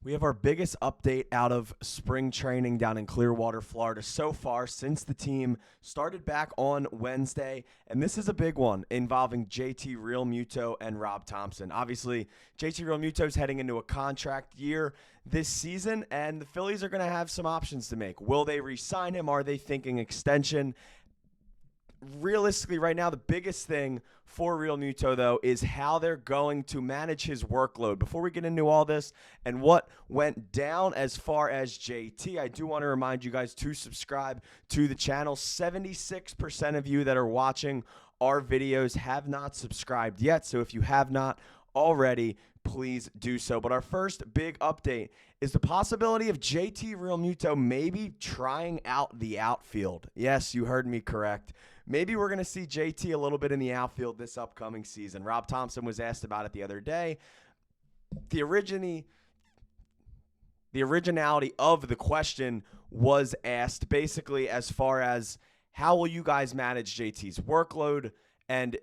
We have our biggest update out of spring training down in Clearwater, Florida so far since the team started back on Wednesday. And this is a big one involving JT Realmuto and Rob Thomson. Obviously, JT Realmuto is heading into a contract year this season, and the Phillies are going to have some options to make. Will they re-sign him? Are they thinking extension? Realistically, right now, the biggest thing for Realmuto, though, is how they're going to manage his workload. Before we get into all this and what went down as far as JT, I do want to remind you guys to subscribe to the channel. 76% of you that are watching our videos have not subscribed yet, so if you have not already, please do so. But our first big update is the possibility of JT Realmuto maybe trying out the outfield. Yes, you heard me correct. Maybe we're going to see JT a little bit in the outfield this upcoming season. Rob Thomson was asked about it the other day. The originality of the question was asked basically as far as how will you guys manage JT's workload, and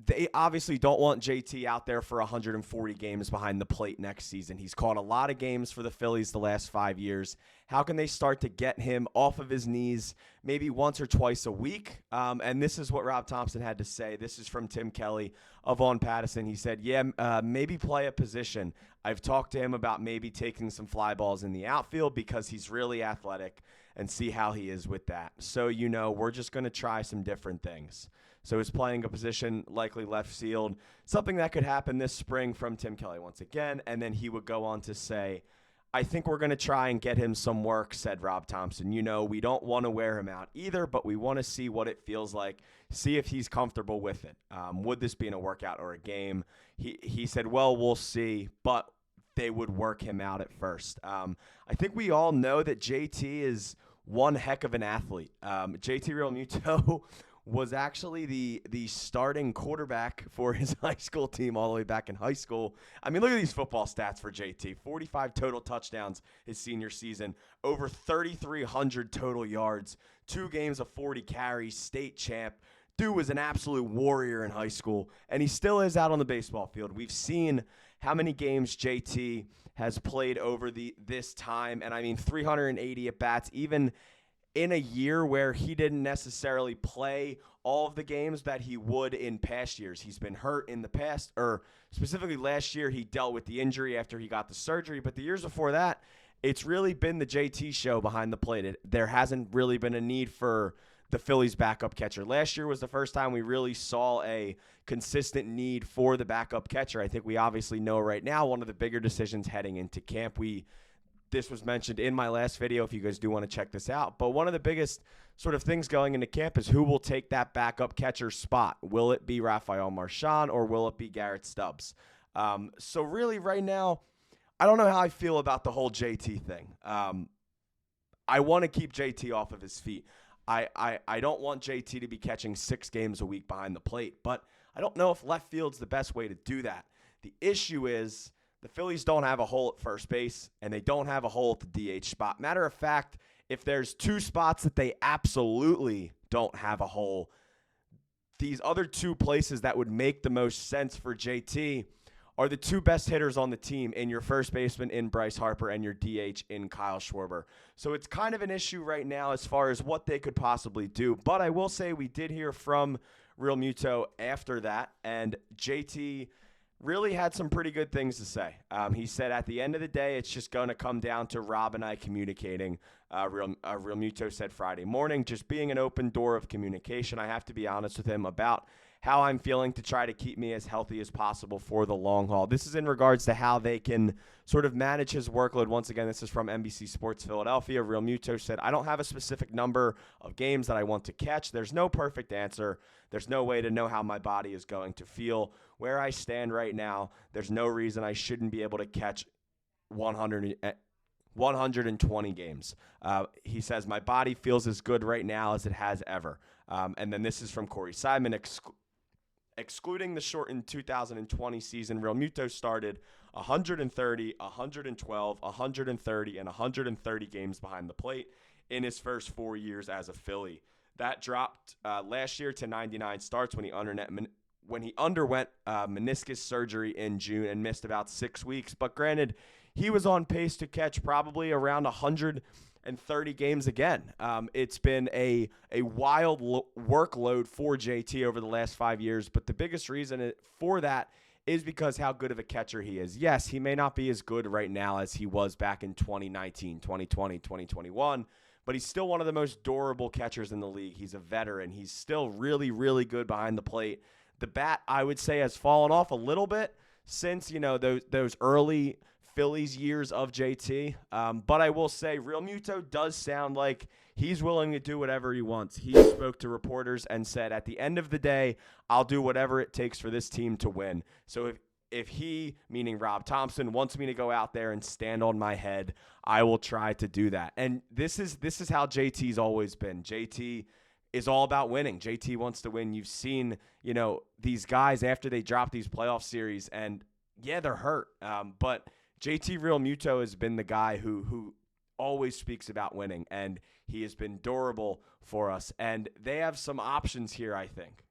they obviously don't want JT out there for 140 games behind the plate next season. He's caught a lot of games for the Phillies the last 5 years. How can they start to get him off of his knees maybe once or twice a week? And this is what Rob Thomson had to say. This is from Tim Kelly of On Pattison. He said, maybe play a position. I've talked to him about maybe taking some fly balls in the outfield because he's really athletic, and see how he is with that. So, we're just going to try some different things. So he's playing a position, likely left field, something that could happen this spring from Tim Kelly once again. And then he would go on to say, I think we're going to try and get him some work, said Rob Thomson. We don't want to wear him out either, but we want to see what it feels like, see if he's comfortable with it. Would this be in a workout or a game? He said, well, we'll see, but they would work him out at first. I think we all know that JT is one heck of an athlete. JT Realmuto was actually the starting quarterback for his high school team all the way back in high school. I mean, look at these football stats for JT. 45 total touchdowns his senior season, over 3,300 total yards, 2 games of 40 carries, state champ. Dude was an absolute warrior in high school, and he still is out on the baseball field. We've seen how many games JT has played over this time, and I mean 380 at-bats, even in a year where he didn't necessarily play all of the games that he would in past years. He's been hurt in the past, or specifically last year, he dealt with the injury after he got the surgery. But the years before that, it's really been the JT show behind the plate. There hasn't really been a need for the Phillies backup catcher. Last year was the first time we really saw a consistent need for the backup catcher. I think we obviously know right now one of the bigger decisions heading into camp. This was mentioned in my last video if you guys do want to check this out. But one of the biggest sort of things going into camp is who will take that backup catcher spot. Will it be Rafael Marchand or will it be Garrett Stubbs? So really right now, I don't know how I feel about the whole JT thing. I want to keep JT off of his feet. I don't want JT to be catching 6 games a week behind the plate, but I don't know if left field's the best way to do that. The issue is the Phillies don't have a hole at first base, and they don't have a hole at the DH spot. Matter of fact, if there's 2 spots that they absolutely don't have a hole, these other 2 places that would make the most sense for JT are the 2 best hitters on the team, in your first baseman in Bryce Harper and your DH in Kyle Schwarber. So it's kind of an issue right now as far as what they could possibly do. But I will say we did hear from Realmuto after that, and JT really had some pretty good things to say. He said at the end of the day, it's just going to come down to Rob and I communicating. Realmuto said Friday morning, just being an open door of communication. I have to be honest with him about how I'm feeling to try to keep me as healthy as possible for the long haul. This is in regards to how they can sort of manage his workload. Once again, this is from NBC Sports Philadelphia. Realmuto said, I don't have a specific number of games that I want to catch. There's no perfect answer. There's no way to know how my body is going to feel. Where I stand right now, there's no reason I shouldn't be able to catch 120 games. He says, my body feels as good right now as it has ever. And then this is from Corey Simon. Excluding the shortened 2020 season, Realmuto started 130, 112, 130, and 130 games behind the plate in his first 4 years as a Philly. That dropped last year to 99 starts when he underwent meniscus surgery in June and missed about 6 weeks. But granted, he was on pace to catch probably around 130 games again. It's been a wild workload for JT over the last 5 years, but the biggest reason for that is because how good of a catcher he is. Yes, he may not be as good right now as he was back in 2019, 2020, 2021, but he's still one of the most durable catchers in the league. He's a veteran. He's still really, really good behind the plate. The bat, I would say, has fallen off a little bit since, those early Phillies years of JT. But I will say Realmuto does sound like he's willing to do whatever he wants. He spoke to reporters and said, at the end of the day, I'll do whatever it takes for this team to win. So if he, meaning Rob Thomson, wants me to go out there and stand on my head, I will try to do that. And this is how JT's always been. JT is all about winning. JT wants to win. You've seen, these guys after they drop these playoff series, and yeah, they're hurt. But JT Realmuto has been the guy who always speaks about winning, and he has been durable for us. And they have some options here, I think.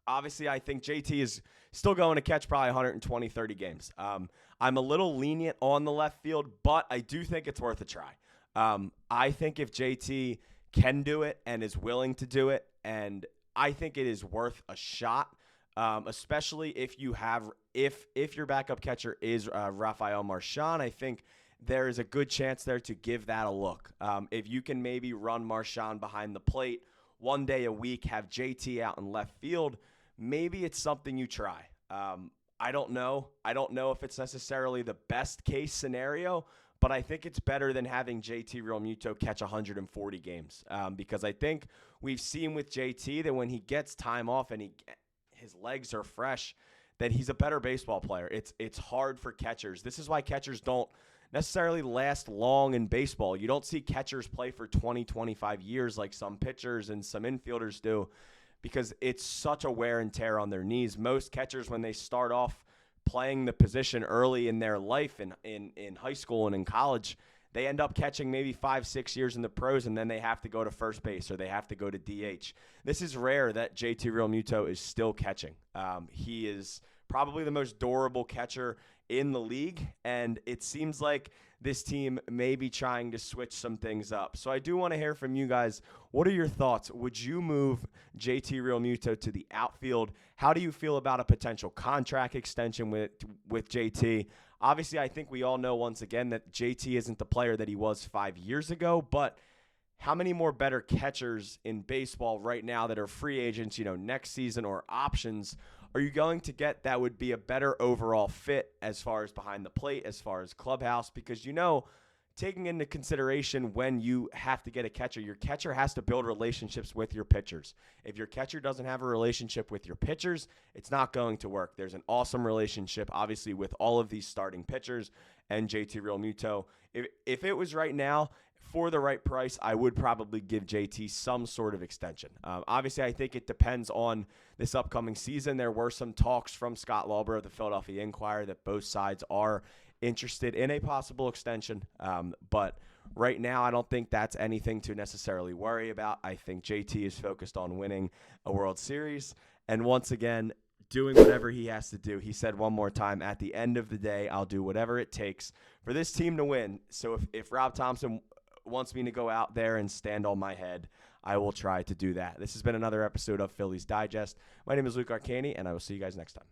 Obviously, I think JT is still going to catch probably 120, 30 games. I'm a little lenient on the left field, but I do think it's worth a try. I think if JT can do it and is willing to do it, and I think it is worth a shot, especially if your backup catcher is Rafael Marchand. I think there is a good chance there to give that a look. If you can maybe run Marchand behind the plate one day a week, have JT out in left field, maybe it's something you try. I don't know. I don't know if it's necessarily the best case scenario, but I think it's better than having JT Realmuto catch 140 games, because I think we've seen with JT that when he gets time off and his legs are fresh, that he's a better baseball player. It's hard for catchers. This is why catchers don't necessarily last long in baseball. You don't see catchers play for 20, 25 years like some pitchers and some infielders do, because it's such a wear and tear on their knees. Most catchers, when they start off playing the position early in their life in high school and in college, they end up catching maybe 5-6 years in the pros, and then they have to go to first base or they have to go to DH. This is rare that JT Realmuto is still catching. He is probably the most durable catcher in the league, and it seems like this team may be trying to switch some things up. So I do want to hear from you guys. What are your thoughts? Would you move JT Realmuto to the outfield? How do you feel about a potential contract extension with JT? Obviously, I think we all know once again that JT isn't the player that he was 5 years ago, but how many more better catchers in baseball right now that are free agents, next season, or options are you going to get that would be a better overall fit as far as behind the plate, as far as clubhouse? Because, taking into consideration when you have to get a catcher, your catcher has to build relationships with your pitchers. If your catcher doesn't have a relationship with your pitchers, it's not going to work. There's an awesome relationship, obviously, with all of these starting pitchers and JT Realmuto. If it was right now, for the right price, I would probably give JT some sort of extension. Obviously, I think it depends on this upcoming season. There were some talks from Scott Lauber of the Philadelphia Inquirer that both sides are interested in a possible extension. But right now, I don't think that's anything to necessarily worry about. I think JT is focused on winning a World Series. And once again, doing whatever he has to do. He said one more time, at the end of the day, I'll do whatever it takes for this team to win. So if Rob Thomson wants me to go out there and stand on my head, I will try to do that. This has been another episode of Phillies Digest. My name is Luke Arcaini, and I will see you guys next time.